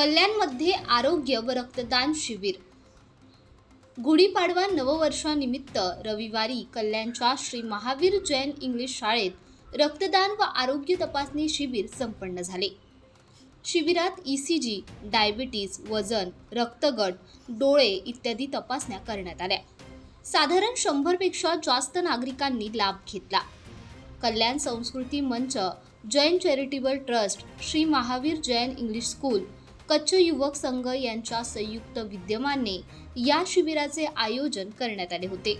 कल्याणमध्ये आरोग्य व रक्तदान शिबिर। गुढीपाडवा नववर्षानिमित्त रविवारी कल्याणच्या श्री महावीर जैन इंग्लिश शाळेत रक्तदान व आरोग्य तपासणी शिबिर संपन्न झाले। शिबिरात ECG, डायबिटीज, वजन, रक्तगट, डोळे इत्यादी तपासण्या करण्यात आल्या। साधारण 100 पेक्षा जास्त नागरिकांनी लाभ घेतला। कल्याण संस्कृती मंच, Jain charitable trust, Shri Mahavir Jain English school, Kutch युवक संघ यांच्या संयुक्त विद्यमाने या शिबिराचे आयोजन करण्यात आले होते।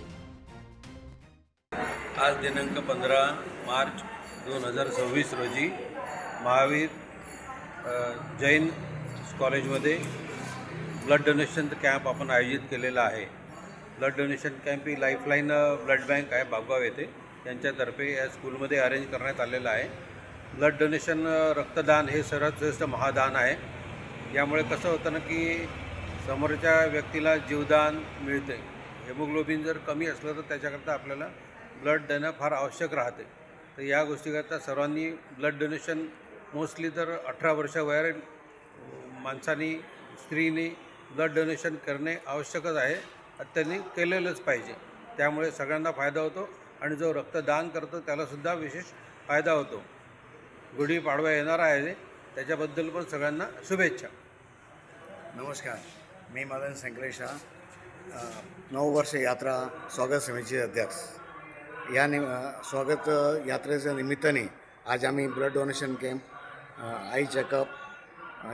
आज दिनांक 15 मार्च 2026 रोजी महावीर जैन कॉलेजमध्ये ब्लड डोनेशन कॅम्प आपण आयोजित केलेला आहे। ब्लड डोनेशन कॅम्प ही लाईफलाईन ब्लड बँक आहे बाबगाव येथे, त्यांच्यातर्फे या स्कूलमध्ये अरेंज करण्यात आलेलं आहे। ब्लड डोनेशन रक्तदान हे सर्वात श्रेष्ठ महादान आहे। यामुळे कसं होतं ना की समोरच्या व्यक्तीला जीवदान मिळते। हेमोग्लोबिन जर कमी असलं तर त्याच्याकरता आपल्याला ब्लड देणं फार आवश्यक राहते। तर या गोष्टीकरता सर्वांनी ब्लड डोनेशन मोस्टली तर 18 वर्षावरील माणसांनी, स्त्रीने ब्लड डोनेशन करणे आवश्यकच आहे, त्यांनी केलेलंच पाहिजे। त्यामुळे सगळ्यांना फायदा होतो आणि जो रक्तदान करतो त्यालासुद्धा विशेष फायदा होतो। गुढीपाडवा येणार आहे, त्याच्याबद्दल पण सगळ्यांना शुभेच्छा। नमस्कार, मी मदन संकलेशा, 9 वर्ष यात्रा स्वागत समितीचे अध्यक्ष। या स्वागत यात्रेच्या निमित्ताने आज आम्ही blood donation camp, eye checkup,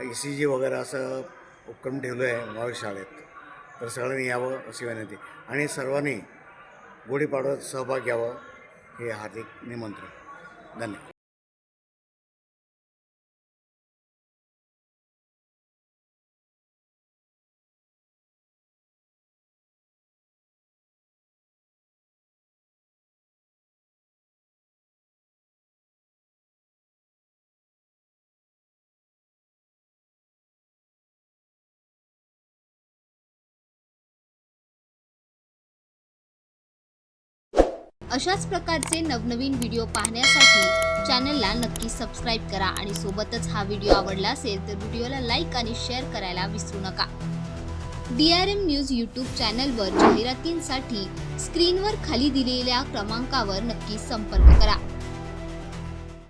ECG वगैरे असं उपक्रम ठेवलं आहे महावीर शाळेत। तर सगळ्यांनी यावं अशी विनंती आणि सर्वांनी गुढीपाडव्यात सहभाग घ्यावं हे हार्दिक निमंत्रण। धन्यवाद। अशाच प्रकारचे नवनवीन व्हिडिओ पाहण्यासाठी चॅनलला नक्की सबस्क्राईब करा आणि सोबतच हा व्हिडिओ आवडला असेल तर व्हिडिओला लाईक आणि शेअर करायला विसरू नका। DRM न्यूज YouTube चॅनलवर जाहिरातींसाठी स्क्रीनवर खाली दिलेल्या क्रमांकावर नक्की संपर्क करा।